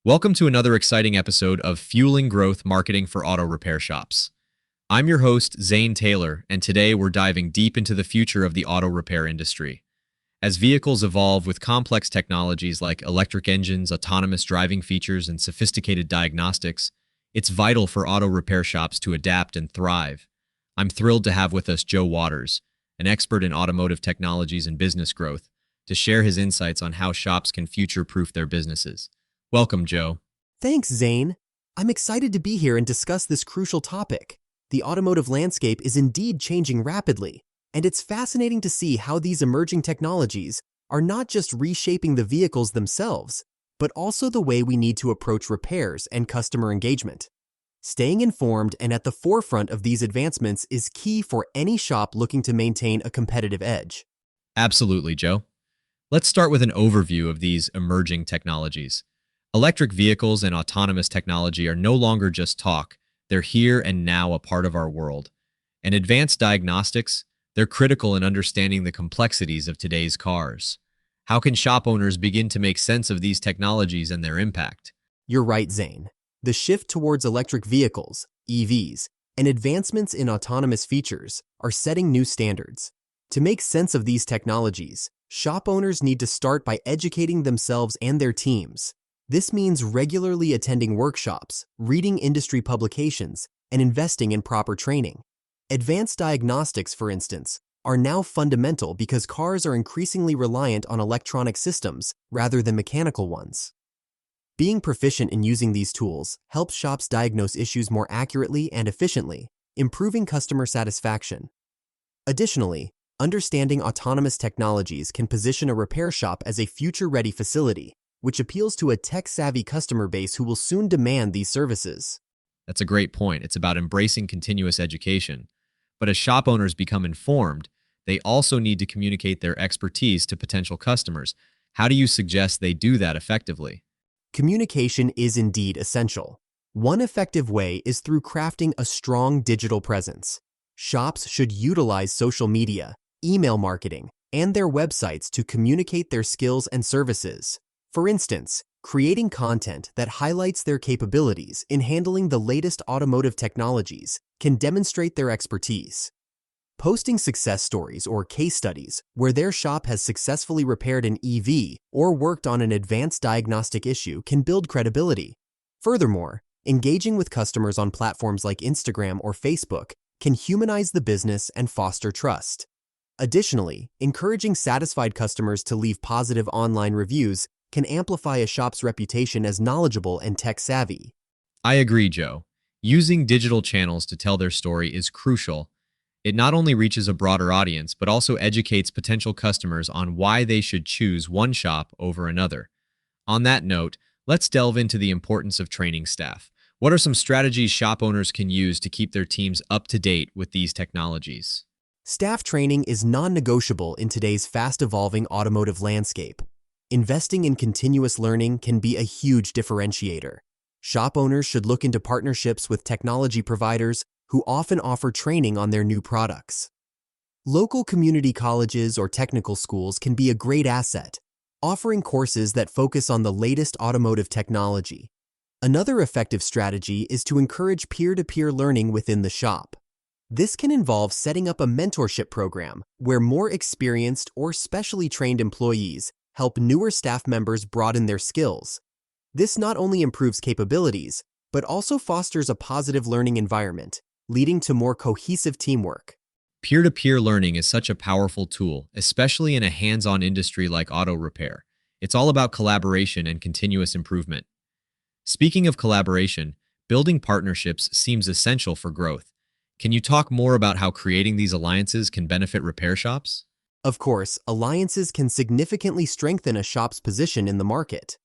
Welcome to another exciting episode of Fueling Growth Marketing for Auto Repair Shops. I'm your host, Zane Taylor, and today we're diving deep into the future of the auto repair industry. As vehicles evolve with complex technologies like electric engines, autonomous driving features, and sophisticated diagnostics, it's vital for auto repair shops to adapt and thrive. I'm thrilled to have with us Joe Waters, an expert in automotive technologies and business growth, to share his insights on how shops can future-proof their businesses. Welcome, Joe. Thanks, Zane. I'm excited to be here and discuss this crucial topic. The automotive landscape is indeed changing rapidly, and it's fascinating to see how these emerging technologies are not just reshaping the vehicles themselves, but also the way we need to approach repairs and customer engagement. Staying informed and at the forefront of these advancements is key for any shop looking to maintain a competitive edge. Absolutely, Joe. Let's start with an overview of these emerging technologies. Electric vehicles and autonomous technology are no longer just talk, they're here and now a part of our world. And advanced diagnostics, they're critical in understanding the complexities of today's cars. How can shop owners begin to make sense of these technologies and their impact? You're right, Zane. The shift towards electric vehicles, EVs, and advancements in autonomous features are setting new standards. To make sense of these technologies, shop owners need to start by educating themselves and their teams. This means regularly attending workshops, reading industry publications, and investing in proper training. Advanced diagnostics, for instance, are now fundamental because cars are increasingly reliant on electronic systems rather than mechanical ones. Being proficient in using these tools helps shops diagnose issues more accurately and efficiently, improving customer satisfaction. Additionally, understanding autonomous technologies can position a repair shop as a future-ready facility, which appeals to a tech-savvy customer base who will soon demand these services. That's a great point. It's about embracing continuous education. But as shop owners become informed, they also need to communicate their expertise to potential customers. How do you suggest they do that effectively? Communication is indeed essential. One effective way is through crafting a strong digital presence. Shops should utilize social media, email marketing, and their websites to communicate their skills and services. For instance, creating content that highlights their capabilities in handling the latest automotive technologies can demonstrate their expertise. Posting success stories or case studies where their shop has successfully repaired an EV or worked on an advanced diagnostic issue can build credibility. Furthermore, engaging with customers on platforms like Instagram or Facebook can humanize the business and foster trust. Additionally, encouraging satisfied customers to leave positive online reviews can amplify a shop's reputation as knowledgeable and tech-savvy. I agree, Joe. Using digital channels to tell their story is crucial. It not only reaches a broader audience, but also educates potential customers on why they should choose one shop over another. On that note, let's delve into the importance of training staff. What are some strategies shop owners can use to keep their teams up to date with these technologies? Staff training is non-negotiable in today's fast-evolving automotive landscape. Investing in continuous learning can be a huge differentiator. Shop owners should look into partnerships with technology providers who often offer training on their new products. Local community colleges or technical schools can be a great asset, offering courses that focus on the latest automotive technology. Another effective strategy is to encourage peer-to-peer learning within the shop. This can involve setting up a mentorship program where more experienced or specially trained employees help newer staff members broaden their skills. This not only improves capabilities, but also fosters a positive learning environment, leading to more cohesive teamwork. Peer-to-peer learning is such a powerful tool, especially in a hands-on industry like auto repair. It's all about collaboration and continuous improvement. Speaking of collaboration, building partnerships seems essential for growth. Can you talk more about how creating these alliances can benefit repair shops? Of course, alliances can significantly strengthen a shop's position in the market.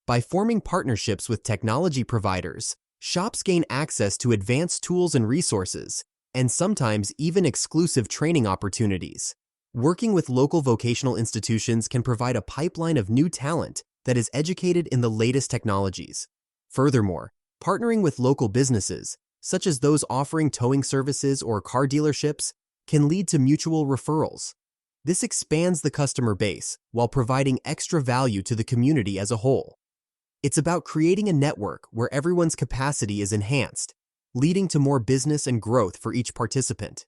By forming partnerships with technology providers, shops gain access to advanced tools and resources, and sometimes even exclusive training opportunities. Working with local vocational institutions can provide a pipeline of new talent that is educated in the latest technologies. Furthermore, partnering with local businesses, such as those offering towing services or car dealerships, can lead to mutual referrals. This expands the customer base while providing extra value to the community as a whole. It's about creating a network where everyone's capacity is enhanced, leading to more business and growth for each participant.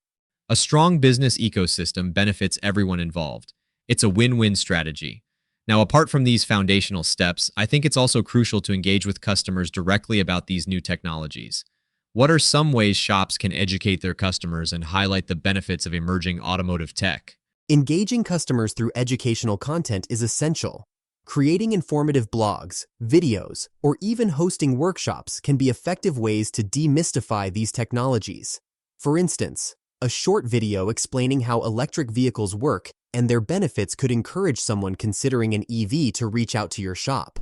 A strong business ecosystem benefits everyone involved. It's a win-win strategy. Now, apart from these foundational steps, I think it's also crucial to engage with customers directly about these new technologies. What are some ways shops can educate their customers and highlight the benefits of emerging automotive tech? Engaging customers through educational content is essential. Creating informative blogs, videos, or even hosting workshops can be effective ways to demystify these technologies. For instance, a short video explaining how electric vehicles work and their benefits could encourage someone considering an EV to reach out to your shop.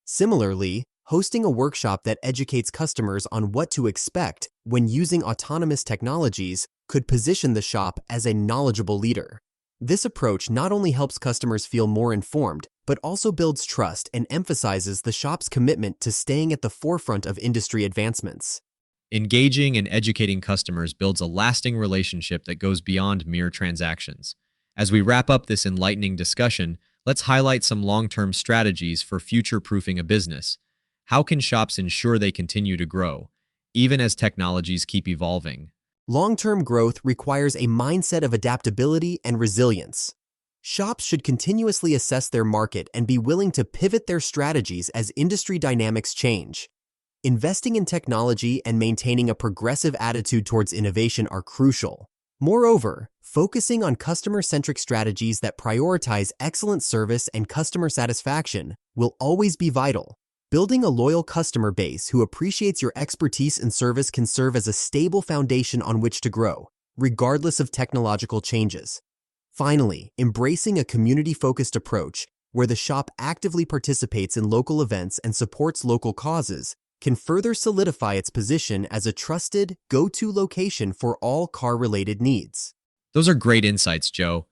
Similarly, hosting a workshop that educates customers on what to expect when using autonomous technologies could position the shop as a knowledgeable leader. This approach not only helps customers feel more informed, but also builds trust and emphasizes the shop's commitment to staying at the forefront of industry advancements. Engaging and educating customers builds a lasting relationship that goes beyond mere transactions. As we wrap up this enlightening discussion, let's highlight some long-term strategies for future-proofing a business. How can shops ensure they continue to grow, even as technologies keep evolving? Long-term growth requires a mindset of adaptability and resilience. Shops should continuously assess their market and be willing to pivot their strategies as industry dynamics change. Investing in technology and maintaining a progressive attitude towards innovation are crucial. Moreover, focusing on customer-centric strategies that prioritize excellent service and customer satisfaction will always be vital. Building a loyal customer base who appreciates your expertise and service can serve as a stable foundation on which to grow, regardless of technological changes. Finally, embracing a community-focused approach, where the shop actively participates in local events and supports local causes, can further solidify its position as a trusted, go-to location for all car-related needs. Those are great insights, Joe.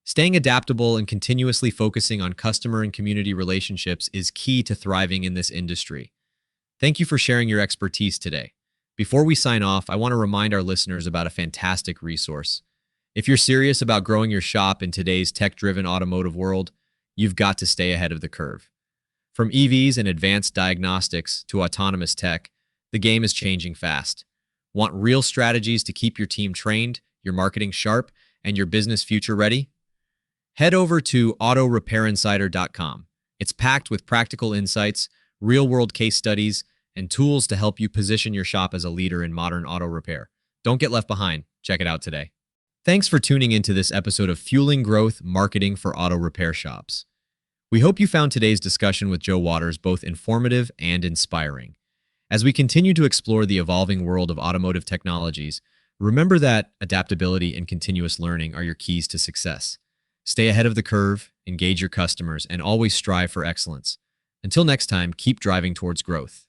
Staying adaptable and continuously focusing on customer and community relationships is key to thriving in this industry. Thank you for sharing your expertise today. Before we sign off, I want to remind our listeners about a fantastic resource. If you're serious about growing your shop in today's tech-driven automotive world, you've got to stay ahead of the curve. From EVs and advanced diagnostics to autonomous tech, the game is changing fast. Want real strategies to keep your team trained, your marketing sharp, and your business future ready? Head over to autorepairinsider.com. It's packed with practical insights, real-world case studies, and tools to help you position your shop as a leader in modern auto repair. Don't get left behind. Check it out today. Thanks for tuning into this episode of Fueling Growth Marketing for Auto Repair Shops. We hope you found today's discussion with Joe Waters both informative and inspiring. As we continue to explore the evolving world of automotive technologies, remember that adaptability and continuous learning are your keys to success. Stay ahead of the curve, engage your customers, and always strive for excellence. Until next time, keep driving towards growth.